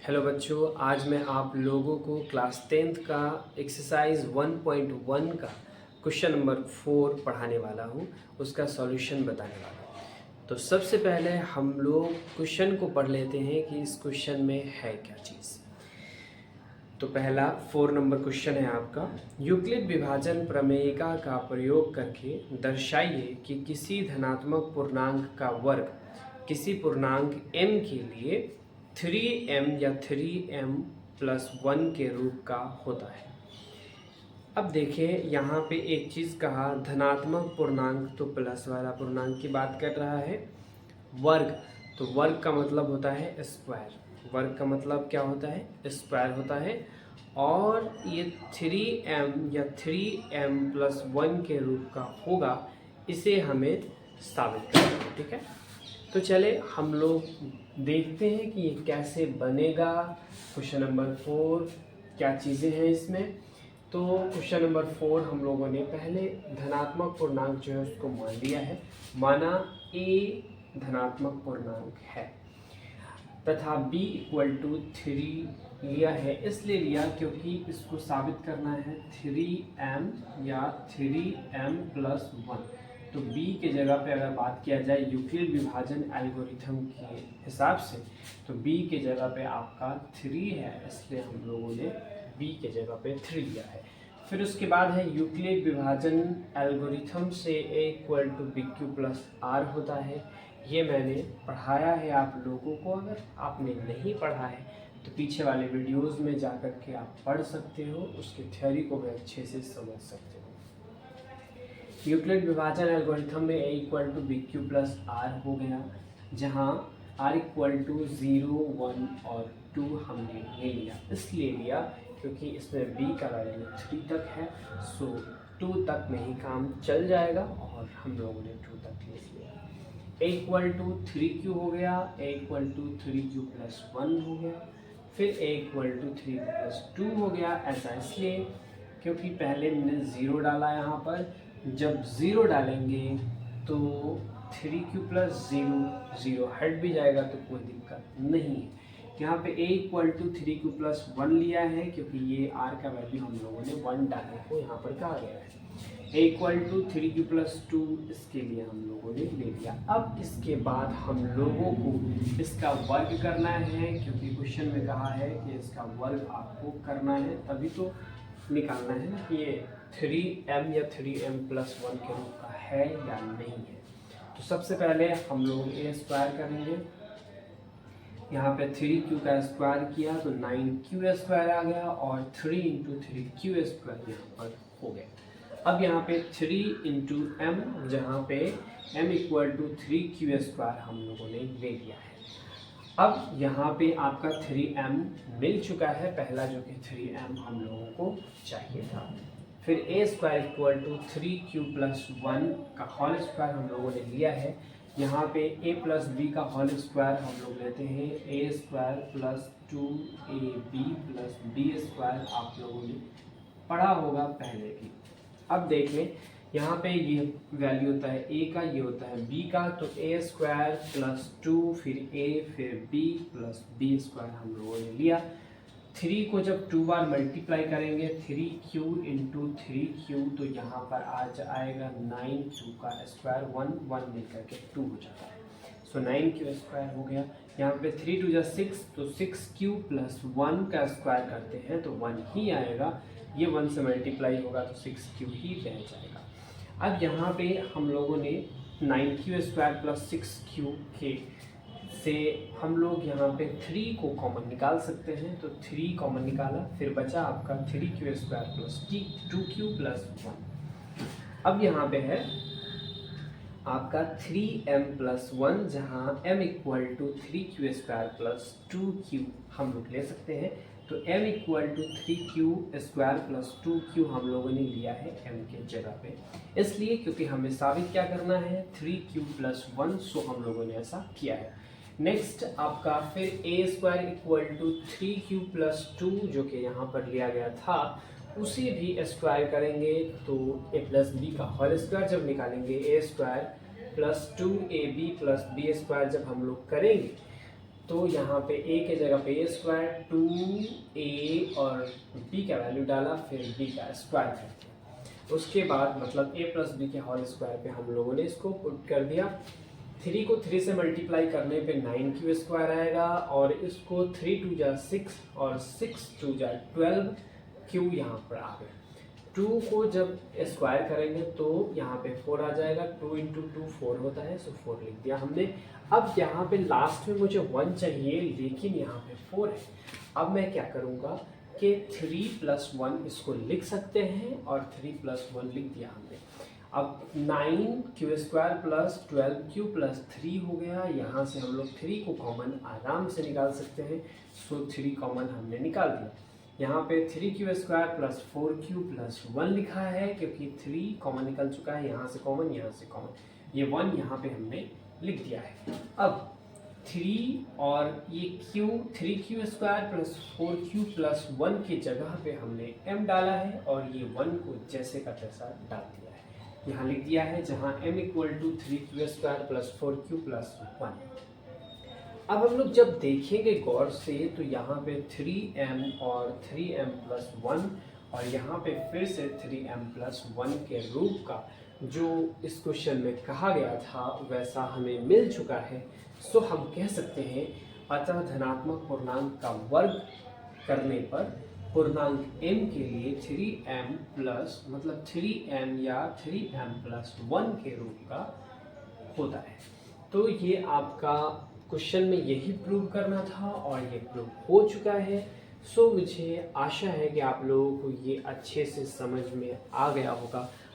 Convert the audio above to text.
Hello बच्चों, आज मैं आप लोगों को क्लास 10th का एक्सरसाइज 1.1 का क्वेश्चन नंबर 4 पढ़ाने वाला हूँ। उसका सॉल्यूशन बताने वाला हूँ। तो सबसे पहले हम लोग क्वेश्चन को पढ़ लेते हैं कि इस क्वेश्चन में है क्या चीज़। तो पहला 4 नंबर क्वेश्चन है आपका, यूक्लिड विभाजन प्रमेयिका का प्रयोग करके दर्शाइए कि किसी धनात्मक पूर्णांक का वर्ग किसी पूर्णांक m के लिए 3m या 3m+1 के रूप का होता है। अब देखिए यहाँ पे एक चीज़ कहा, धनात्मक पूर्णांक तो प्लस वाला पूर्णांक की बात कर रहा है। वर्ग, तो वर्ग का मतलब होता है स्क्वायर। वर्ग का मतलब क्या होता है? स्क्वायर होता है। और ये 3m या 3m+1 के रूप का होगा, इसे हमें साबित करना है। ठीक है, तो चले हम लोग देखते हैं कि ये कैसे बनेगा। क्वेश्चन नंबर 4 क्या चीज़ें हैं इसमें। तो क्वेश्चन नंबर 4 हम लोगों ने पहले धनात्मक पूर्णांक जो है उसको मान लिया है। माना a धनात्मक पूर्णांक है तथा b = 3 लिया है। इसलिए लिया क्योंकि इसको साबित करना है 3m या 3m+1। तो b के जगह पे अगर बात किया जाए यूक्लिड विभाजन एल्गोरिथम के हिसाब से, तो b के जगह पे आपका 3 है, इसलिए हम लोगों ने b के जगह पे 3 लिया है। फिर उसके बाद है यूक्लिड विभाजन एल्गोरिथम से a = bq+r होता है। ये मैंने पढ़ाया है आप लोगों को। अगर आपने नहीं पढ़ा है तो पीछे वाले वीडियोस में जा कर के आप पढ़ सकते हो, उसकी थ्योरी को भी अच्छे से समझ सकते हो। यूक्लिड विभाजन एल्गोरिथम में a = bq+r हो गया, जहाँ r = 0, 1 और 2 हमने ले लिया। इसलिए लिया क्योंकि इसमें b का वैल्यू 3 तक है, सो 2 तक में ही काम चल जाएगा और हम लोगों ने 2 तक ले लिया। a = 3q हो गया, a = 3q+1 हो गया, फिर a = 3q+2 हो गया। ऐसा इसलिए क्योंकि पहले मैंने 0 डाला यहाँ पर। जब 0 डालेंगे तो 3q+0 0 हट भी जाएगा, तो कोई दिक्कत नहीं है। यहाँ पे a = 3q+1 लिया है क्योंकि ये r का वैल्यू हम लोगों ने 1 डालने को यहाँ पर कहा गया है। a = 3q+2 इसके लिए हम लोगों ने ले लिया। अब इसके बाद हम लोगों को इसका वर्ग करना है, क्योंकि क्वेश्चन में कहा है कि इसका वर्ग आपको करना है, तभी तो निकालना है ना कि ये 3m या 3m+1 के रूप का है या नहीं है। तो सबसे पहले हम लोग a² करेंगे। यहाँ पे 3q का स्क्वायर किया तो 9q² आ गया और 3 × 3q² यहाँ पर हो गया। अब यहाँ पे 3 × m, जहाँ पे m = 3q² हम लोगों ने ले लिया है। अब यहाँ पे आपका 3m मिल चुका है, पहला जो कि 3m हम लोगों को चाहिए था। फिर a² = 3q+1 का होल स्क्वायर हम लोगों ने लिया है। यहाँ पे a + b का होल स्क्वायर हम लोग लेते हैं, a² + 2ab + b² आप लोगों ने पढ़ा होगा पहले भी। अब देख लें, यहाँ पे ये वैल्यू होता है a का, ये होता है b का, तो a² + 2 फिर a फिर b + b² हम लोगों ने लिया। 3 को जब 2 बार मल्टीप्लाई करेंगे 3q × 3q, तो यहाँ पर आज आएगा 9q का स्क्वायर, 1 मिलकर के 2 हो जाता है। सो 9q² हो गया। यहाँ पे 3 × 2 = 6, तो 6q+1 का स्क्वायर करते हैं तो 1 ही आएगा। ये 1 से मल्टीप्लाई होगा तो 6q ही रह जाएगा। अब यहाँ पे हम लोगों ने 9q² + 6q के से हम लोग यहाँ पे 3 को कॉमन निकाल सकते हैं, तो 3 कॉमन निकाला, फिर बचा आपका 3q² + 2q+1। अब यहाँ पे है आपका 3m+1, जहाँ m = 3q² + 2q हम लोग ले सकते हैं। तो m = 3q² + 2q हम लोगों ने लिया है m के जगह पे, इसलिए क्योंकि हमें साबित क्या करना है 3q+1, सो हम लोगों ने ऐसा किया है। नेक्स्ट आपका फिर a² = 3q+2 जो कि यहाँ पर लिया गया था, उसे भी स्क्वायर करेंगे तो a + b का होल स्क्वायर जब निकालेंगे a² + 2ab + b² जब हम लोग करेंगे तो यहाँ पे a के जगह पे a स्क्वायर 2a और b का वैल्यू डाला, फिर b का स्क्वायर कर दिया। उसके बाद मतलब a प्लस बी के होल स्क्वायर पे हम लोगों ने इसको पुट कर दिया। 3 को 3 से मल्टीप्लाई करने पे 9 स्क्वायर आएगा, और इसको 3 2 जा 6 और 6 2 जा 12 क्यू यहाँ पर आ गया। 2 को जब स्क्वायर करेंगे तो यहाँ पे 4 आ जाएगा, 2 इंटू 2 4 होता है, सो 4 लिख दिया हमने। अब यहाँ पे लास्ट में मुझे 1 चाहिए, लेकिन यहाँ पे 4 है। अब मैं क्या करूँगा कि 3 प्लस 1 इसको लिख सकते हैं, और 3 प्लस 1 लिख दिया हमने। अब 9 स्क्वायर प्लस 12 प्लस 3 हो गया। यहाँ से हम लोग 3 को कॉमन आराम से निकाल सकते हैं, सो 3 कॉमन हमने निकाल दिया। यहाँ पे 3 स्क्वायर प्लस 4 प्लस 1 लिखा है, क्योंकि 3 कॉमन निकल चुका है, यहाँ से कॉमन, यहाँ से कॉमन, ये 1 यहाँ पे हमने लिख दिया है। अब 3 और ये q 3 स्क्वायर प्लस 4 प्लस 1 की जगह पे हमने m डाला है, और ये 1 को जैसे का तैसा डाल दिया है, यहाँ लिख दिया है, जहाँ m equal to 3 square plus 4 plus 1। अब हम लोग जब देखेंगे गौर से तो यहाँ पे 3m और 3m प्लस 1, और यहाँ पे फिर से 3m प्लस 1 के रूप का जो इस क्वेश्चन में कहा गया था वैसा हमें मिल चुका है। सो हम कह सकते हैं अतः धनात्मक पूर्णांक का वर्ग करने पर पूर्णांक m के लिए 3m प्लस मतलब 3m या 3m प्लस 1 के रूप का होता है। तो ये आपका क्वेश्चन में यही प्रूव करना था, और ये प्रूव हो चुका है। सो मुझे आशा है कि आप लोगों को ये अच्छे से समझ में आ गया होगा।